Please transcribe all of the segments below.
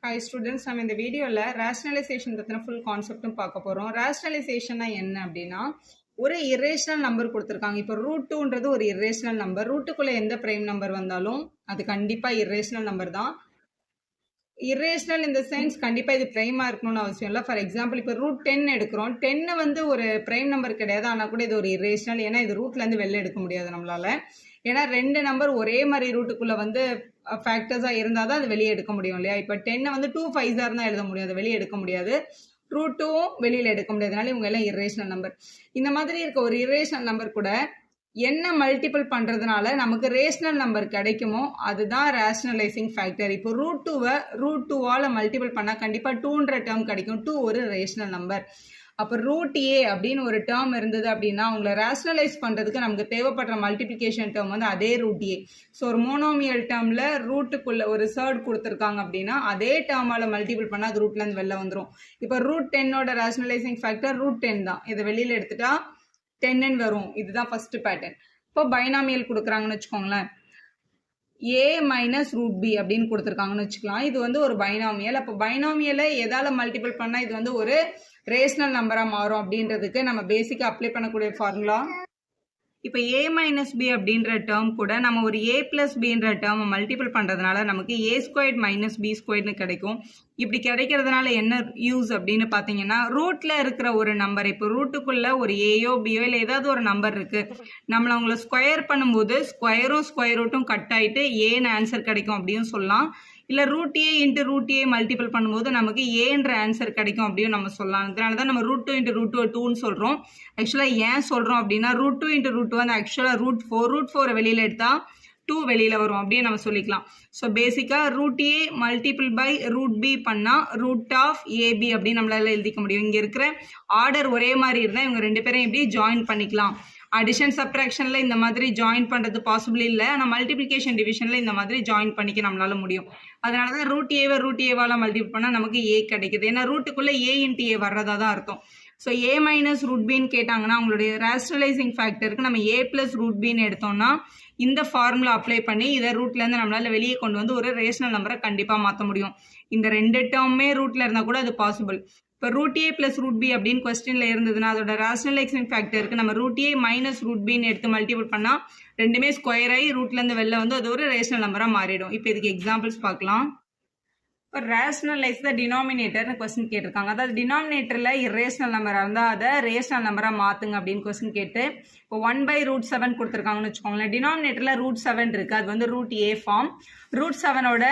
Hi students, நம்ம இந்த வீடியோவில் ரேஷனலைசேஷன் பற்றின ஃபுல் கான்செப்டும் பார்க்க போகிறோம். ரேஷனலைசேஷன்னா என்ன அப்படின்னா, ஒரு இரேஷனல் நம்பர் கொடுத்துருக்காங்க. இப்போ √2ன்றது ஒரு இரேஷனல் நம்பர். ரூட்டுக்குள்ளே எந்த பிரைம் நம்பர் வந்தாலும் அது கண்டிப்பாக இரேஷனல் நம்பர் தான். இரேஷனல் இந்த சென்ஸ் கண்டிப்பாக இது பிரைமாக இருக்கணும்னு அவசியம் இல்லை. ஃபார் எக்ஸாம்பிள் இப்போ √10 எடுக்கிறோம். 10 வந்து ஒரு பிரைம் நம்பர் கிடையாது, ஆனால் கூட இது ஒரு இரேஷனல். ஏன்னா இது ரூட்லேருந்து வெளில எடுக்க முடியாது நம்மளால. ஏன்னா ரெண்டு நம்பர் ஒரே மாதிரி ரூட்டுக்குள்ளே வந்து ஃபேக்டர்ஸாக இருந்தால் தான் அது வெளியே எடுக்க முடியும் இல்லையா. இப்போ 10 வந்து 2 5 தான் எழுத முடியும், அதை வெளியே எடுக்க முடியாது. √2வும் வெளியில் எடுக்க முடியாதனால இவங்க எல்லாம் இரேஷனல் நம்பர். இந்த மாதிரி இருக்க ஒரு இரேஷனல் நம்பர் கூட என்ன மல்டிபிள் பண்ணுறதுனால நமக்கு ரேஷனல் நம்பர் கிடைக்குமோ அதுதான் ரேஷனலைசிங் ஃபேக்டர். இப்போ √2வை √2வால் மல்டிபிள் பண்ணால் கண்டிப்பாக 2ன்ற டேர்ம் கிடைக்கும். 2 ஒரு ரேஷனல் நம்பர். அப்போ √a அப்படின்னு ஒரு டேர்ம் இருந்தது அப்படின்னா அவங்கள ரேஷனலைஸ் பண்ணுறதுக்கு நமக்கு தேவைப்படுற மல்டிப்ளிகேஷன் டேர்ம் வந்து அதே √a. ஸோ ஒரு மோனோமியல் டேர்மில் ரூட்டுக்குள்ளே ஒரு சர்ட் கொடுத்துருக்காங்க அப்படின்னா அதே டேர்மால் மல்டிபிள் பண்ணால் அது ரூட்லேருந்து வெளில வந்துடும். இப்போ √10ஓட ரேஷனலைசிங் ஃபேக்டர் √10 தான். இதை வெளியில் எடுத்துட்டா 10 வரும். இதுதான் ஃபர்ஸ்ட் பேட்டர்ன். இப்போ பைனாமியல் கொடுக்குறாங்கன்னு வச்சுக்கோங்களேன். a மைனஸ் √b அப்படின்னு கொடுத்துருக்காங்கன்னு வச்சுக்கலாம். இது வந்து ஒரு பைனாமியல். அப்போ பைனாமியலை எதால் மல்டிபிள் பண்ணால் இது வந்து ஒரு ரேஷனல் நம்பராக மாறும் அப்படின்றதுக்கு நம்ம பேசிக்காக அப்ளை பண்ணக்கூடிய ஃபார்முலா. இப்போ a மைனஸ் b அப்படின்ற டேர்ம் கூட நம்ம ஒரு a பிளஸ் பின்ற டேர்மை மல்டிபிள் பண்ணுறதுனால நமக்கு a² மைனஸ் b² கிடைக்கும். இப்படி கிடைக்கிறதுனால என்ன யூஸ் அப்படின்னு பார்த்தீங்கன்னா, ரூட்டில் இருக்கிற ஒரு நம்பர், இப்போ ரூட்டுக்குள்ளே ஒரு ஏயோ பியோ இல்லை ஏதாவது ஒரு நம்பர் இருக்குது, நம்மளை அவங்கள ஸ்கொயர் பண்ணும்போது ஸ்கொயரும் ஸ்கொயர் ரூட்டும் கட் ஆகிட்டு ஏன்னு ஆன்சர் கிடைக்கும் அப்படின்னு சொல்லலாம். இல்லை √a இன்ட்டு √a மல்டிபிள் பண்ணும்போது நமக்கு ஏன்ற ஆன்சர் கிடைக்கும் அப்படின்னு நம்ம சொல்லலாம். அதனால தான் நம்ம √2 இன்ட்டு √2 2ன்னு சொல்கிறோம். ஆக்சுவலாக ஏன் சொல்கிறோம் அப்படின்னா √2 இன்ட்டு √2 வந்து ஆக்சுவலாக √4 வெளியில் எடுத்தால் 2 வெளியில் வரும் அப்படின்னு நம்ம சொல்லிக்கலாம். ஸோ பேசிக்காக √a மல்டிபிள் பை √b பண்ணால் √ab அப்படின்னு நம்மளால எழுதிக்க முடியும். இங்கே இருக்கிற ஆர்டர் ஒரே மாதிரி இருந்தால் இவங்க ரெண்டு பேரும் எப்படி ஜாயின் பண்ணிக்கலாம். அடிஷன் சப்ட்ராக்ஷனில் இந்த மாதிரி ஜாயின் பண்ணுறது பாசிபிள் இல்லை, ஆனால் மல்டிப்ளிகேஷன் டிவிஷனில் இந்த மாதிரி ஜாயின் பண்ணிக்க நம்மளால முடியும். அதனால தான் √a √a மல்டிபிள் பண்ணால் நமக்கு a கிடைக்குது. ஏன்னா ரூட்டுக்குள்ளே a இன்ட்டு a வர்றதா தான் அர்த்தம். ஸோ a மைனஸ் √bன்னு கேட்டாங்கன்னா அவங்களுடைய ரேஷனலைசிங் ஃபேக்டருக்கு நம்ம a பிளஸ் √bன்னு எடுத்தோம்னா இந்த ஃபார்முலா அப்ளை பண்ணி இதை ரூட்லேருந்து நம்மளால் வெளியே கொண்டு வந்து ஒரு ரேஷனல் நம்பரை கண்டிப்பாக மாற்ற முடியும். இந்த ரெண்டு டேர்மே ரூட்டில் இருந்தால் கூட அது பாசிபிள். இப்போ √a பிளஸ் √b அப்படின்னு கொஸ்டினில் இருந்ததுன்னா அதோட ரேஷனலைசிங் ஃபேக்டருக்கு நம்ம √a மைனஸ் √bன்னு எடுத்து மல்டிபிள் பண்ணால் ரெண்டுமே ஸ்கொயர் ஆகி ரூட்லேருந்து வெளில வந்து அது ஒரு ரேஷனல் நம்பராக மாறிடும். இப்போ இதுக்கு எக்ஸாம்பிள்ஸ் பார்க்கலாம். இப்போ ரேஷனலைஸ் த டினாமினேட்டர்னு கொஸ்டின் கேட்டிருக்காங்க. அதாவது டினாமினேட்டரில் இரேஷனல் நம்பராக இருந்தால் அதை ரேஷனல் நம்பராக மாற்றுங்க அப்படின்னு கொஸ்டின் கேட்டு இப்போ 1/√7 கொடுத்துருக்காங்கன்னு வச்சுக்கோங்களேன். டினாமினேட்டரில் √7 இருக்குது, அது வந்து √a ஃபார்ம். √7ஓட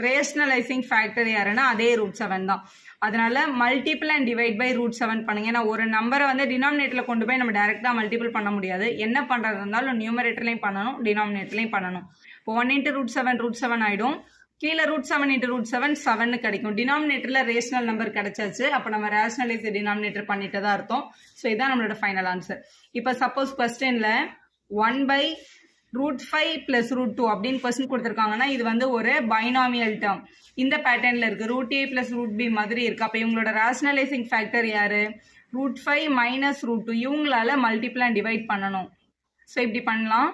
ரேஷனலைசிங் ஃபேக்டர் யாருன்னா அதே √7 தான். அதனால மல்டிபிள் அண்ட் டிவைட் பை √7 பண்ணுங்க. ஏன்னா ஒரு நம்பரை வந்து டினாமினேட்டரில் கொண்டு போய் நம்ம டேரெக்டாக மல்டிபிள் பண்ண முடியாது. என்ன பண்ணுறது இருந்தாலும் நியூமரேட்டர்லையும் பண்ணணும், டினாமினேட்டர்லையும் பண்ணணும். இப்போ 1 × √7 ஆகிடும். கீழே √7 × √7 7 கிடைக்கும். டினாமினேட்டரில் ரேஷனல் நம்பர் கிடைச்சாச்சு. அப்போ நம்ம ரேஷனலைஸ் டினாமினேட்டர் பண்ணிட்டு தான் அர்த்தம். ஸோ இதுதான் நம்மளோட ஃபைனல் ஆன்சர். இப்போ சப்போஸ் கொஸ்டினில் 1/√5 + √2 அப்படின்னு கொஸ்டின் கொடுத்துருக்காங்கன்னா இது வந்து ஒரு பைனாமியல் டேர்ம். இந்த பேட்டர்னில் இருக்குது, √a + √b மாதிரி இருக்குது. அப்போ இவங்களோட ரேஷனலைசிங் ஃபேக்டர் யார்? √5 மைனஸ் √2. இவங்களால மல்டிபிள் அண்ட் டிவைட் பண்ணணும். ஸோ இப்படி பண்ணலாம்.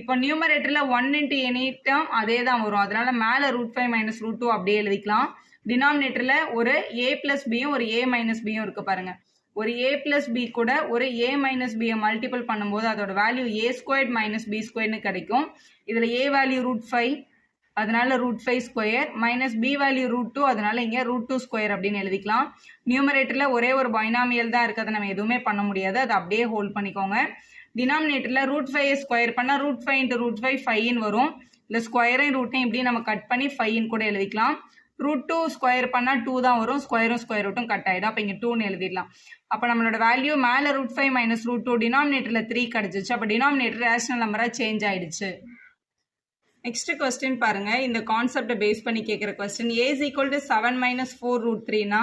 இப்போ நியூமரேட்டரில் 1 × எனி டேர்ம் அதே தான் வரும். அதனால மேலே √5 மைனஸ் √2 அப்படியே எழுதிக்கலாம். டினாமினேட்டரில் ஒரு a + bயும் ஒரு a மைனஸ் பியும் இருக்குது பாருங்கள். ஒரு a + b கூட ஒரு a மைனஸ் பியை மல்டிபிள் பண்ணும்போது அதோட வேல்யூ a² மைனஸ் b² கிடைக்கும். இதில் a வேல்யூ √5, அதனால √5² மைனஸ் b வேல்யூ √2, அதனால இங்கே √2² அப்படின்னு எழுதிக்கலாம். நியூமரேட்டரில் ஒரே ஒரு பைனாமியல் தான் இருக்குது, அதை நம்ம எதுவுமே பண்ண முடியாது, அதை அப்படியே ஹோல்ட் பண்ணிக்கோங்க. டினாமினேட்டரில் √5 ஸ்கொயர் பண்ணால் √5 × √5 5ன்னு வரும். இல்லை ஸ்கொயரையும் ரூட்டையும் இப்படி நம்ம கட் பண்ணி 5ன்னு கூட எழுதிக்கலாம். √2 ஸ்கொயர் பண்ணால் 2 தான் வரும், ஸ்கொயரும் ஸ்கொயர் ரூட்டும் கட் ஆகிடும். அப்போ இங்கே 2ன்னு எழுதிடலாம். அப்போ நம்மளோட வேல்யூ மேலே √5 மைனஸ் √2, டினாமினேட்டரில் 3 கிடச்சிச்சு. அப்போ டினாமினேட்டர் ரேஷனல் நம்பராக சேஞ்ச் ஆகிடுச்சு. நெக்ஸ்ட் கொஸ்டின் பாருங்கள். இந்த கான்செப்டை பேஸ் பண்ணி கேட்குற கொஸ்டின். a = 7 - 4√3னா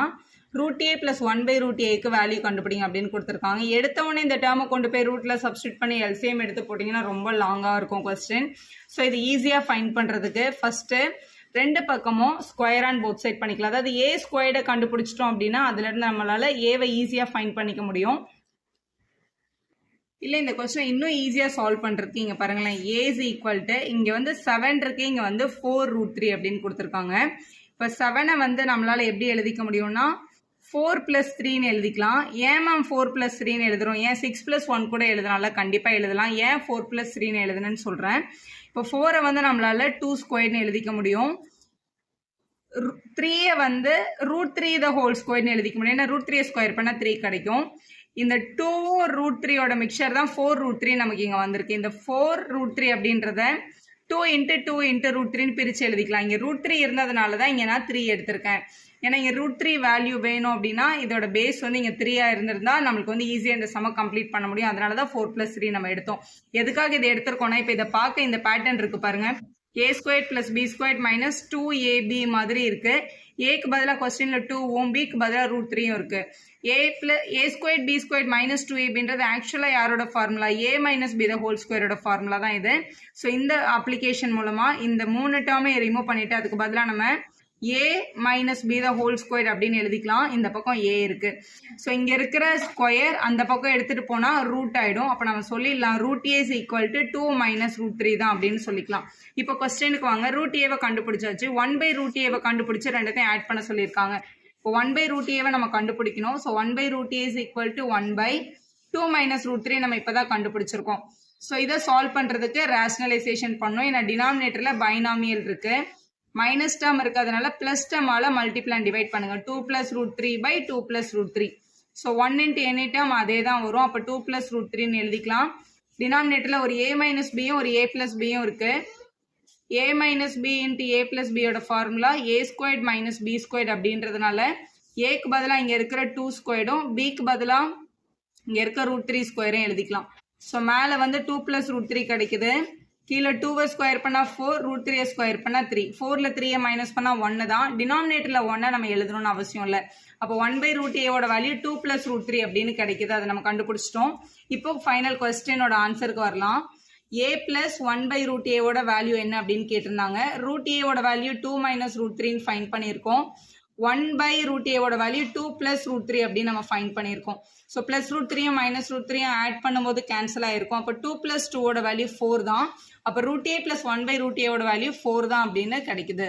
√a + 1/√aக்கு வேல்யூ கண்டுபிடிங்க அப்படின்னு கொடுத்துருக்காங்க. எடுத்தவொடனே இந்த டேர்மை கொண்டு போய் ரூட்டில் சப்ஸ்டியூட் பண்ணி எல்சிஎம் எடுத்து போட்டிங்கன்னா ரொம்ப லாங்காக இருக்கும் கொஸ்டின். ஸோ இது ஈஸியாக ஃபைண்ட் பண்ணுறதுக்கு ஃபஸ்ட்டு ரெண்டு பக்கமும் ஸ்கொயர் அண்ட் போத் சைட் பண்ணிக்கலாம். அதாவது a² கண்டுபிடிச்சிட்டோம் அப்படின்னா அதுலேருந்து நம்மளால் ஏவை ஈஸியாக ஃபைண்ட் பண்ணிக்க முடியும். இல்லை இந்த கொஸ்டினை இன்னும் ஈஸியாக சால்வ் பண்ணுறதுக்கு இங்கே பாருங்களேன். a = இங்கே வந்து 7 இருக்குது, இங்கே வந்து 4√3 அப்படின்னு கொடுத்துருக்காங்க. இப்போ 7 வந்து நம்மளால் எப்படி எழுதிக்க முடியும்னா 4 + 3ன்னு எழுதிக்கலாம். ஏன் மேம் 4 + 3ன்னு எழுதுறோம், ஏன் 6 + 1 கூட எழுதலாம்ல? கண்டிப்பாக எழுதலாம். ஏன் 4 + 3ன்னு எழுதுனேன்னு சொல்கிறேன். இப்போ 4 வந்து நம்மளால் 2² எழுதிக்க முடியும். 3 வந்து √3 the whole squareன்னு எழுதிக்க முடியும். ஏன்னா √3 ஸ்கொயர் பண்ணால் 3 கிடைக்கும். இந்த 2 √3யோட மிக்சர் தான் 4√3 நமக்கு இங்கே வந்திருக்கு. இந்த 4√3 அப்படின்றத 2 × 2 × √3ன்னு பிரித்து எழுதிக்கலாம். இங்கே √3 இருந்ததுனால தான் இங்கே நான் 3 எடுத்திருக்கேன். ஏன்னா இங்கே √3 வேல்யூ வேணும் அப்படின்னா இதோட பேஸ் வந்து இங்கே 3 இருந்திருந்தா நம்மளுக்கு வந்து ஈஸியாக இந்த சம கம்ப்ளீட் பண்ண முடியும். அதனால தான் 4 + 3 நம்ம எடுத்தோம். எதுக்காக இதை எடுத்திருக்கோம்னா இப்போ இதை பார்க்க இந்த பேட்டர்ன் இருக்கு பாருங்க. a² + b² - 2ab மாதிரி இருக்கு. ஏக்கு பதிலாக கொஸ்டின்ல 2வும் பிக்கு பதிலாக √3யும் இருக்கு. a² b² - 2abன்றது ஆக்சுவலாக யாரோட formula? a - b the whole squareோட ஃபார்முலா தான் இது. ஸோ இந்த அப்ளிகேஷன் மூலமா இந்த 3 டேர்மே ரிமூவ் பண்ணிட்டு அதுக்கு பதிலாக நம்ம a - b the whole square அப்படின்னு எழுதிக்கலாம். இந்த பக்கம் a இருக்கு. ஸோ இங்க இருக்கிற ஸ்கொயர் அந்த பக்கம் எடுத்துட்டு போனா ரூட் ஆயிடும். அப்போ நம்ம சொல்லிடலாம் √a = 2 - √3 தான் அப்படின்னு சொல்லிக்கலாம். இப்போ கொஸ்டினுக்கு வாங்க. √a கண்டுபிடிச்சாச்சு. 1/√a கண்டுபிடிச்சு ரெண்டத்தையும் ஆட் பண்ண சொல்லியிருக்காங்க. இப்போ 1/√a நம்ம கண்டுபிடிக்கணும். ஸோ 1/√a = 1/2 - √3 நம்ம இப்போதான் கண்டுபிடிச்சிருக்கோம். ஸோ இதை சால்வ் பண்றதுக்கு ரேஷனலைசேஷன் பண்ணணும். ஏன்னா டினாமினேட்டர்ல பைனாமியல் இருக்கு, மைனஸ் டேர்ம் இருக்கிறதுனால பிளஸ் டேர்மால மல்டிப்ளை அண்ட் டிவைட் பண்ணுங்க. 2 + √3/2 + √3. ஸோ 1 × எனி டேர்ம் அதே தான் வரும். அப்போ 2 + √3ன்னு எழுதிக்கலாம். டினாமினேட்டர்ல ஒரு a - bயும் ஒரு a + bயும் இருக்கு. a - b × a + bயோட ஃபார்முலா a² - b² அப்படின்றதுனால ஏக்கு பதிலாக இங்க இருக்கிற 2² பிக்கு பதிலாக இங்க இருக்க √3² எழுதிக்கலாம். ஸோ மேலே வந்து 2 + √3 கிடைக்குது. கீழே 2 ஸ்கொயர் பண்ணா 4, √3 ஸ்கொயர் பண்ணா 3. 4ல 3 மைனஸ் பண்ணா 1 தான். டினாமினேட்டர்ல 1 நம்ம எழுதணும்னு அவசியம் இல்லை. அப்போ 1/√a வேல்யூ 2 + √3 அப்படின்னு கிடைக்குது. அதை நம்ம கண்டுபிடிச்சிட்டோம். இப்போ ஃபைனல் கொஸ்டினோட ஆன்சருக்கு வரலாம். a + 1/√a வேல்யூ என்ன அப்படின்னு கேட்டிருந்தாங்க. √a வேல்யூ 2 - √3ன்னு ஃபைண்ட் பண்ணியிருக்கோம். 1/√a வேல்யூ 2 + √3 அப்படின்னு நம்ம ஃபைண்ட் பண்ணியிருக்கோம். ஸோ ப்ளஸ் √3யும் மைனஸ் √3யும் ஆட் பண்ணும்போது கேன்சல் ஆயிருக்கும். அப்போ 2 + 2 வேல்யூ 4 தான். அப்போ √a + 1/√a வேல்யூ 4 தான் அப்படின்னு கிடைக்குது.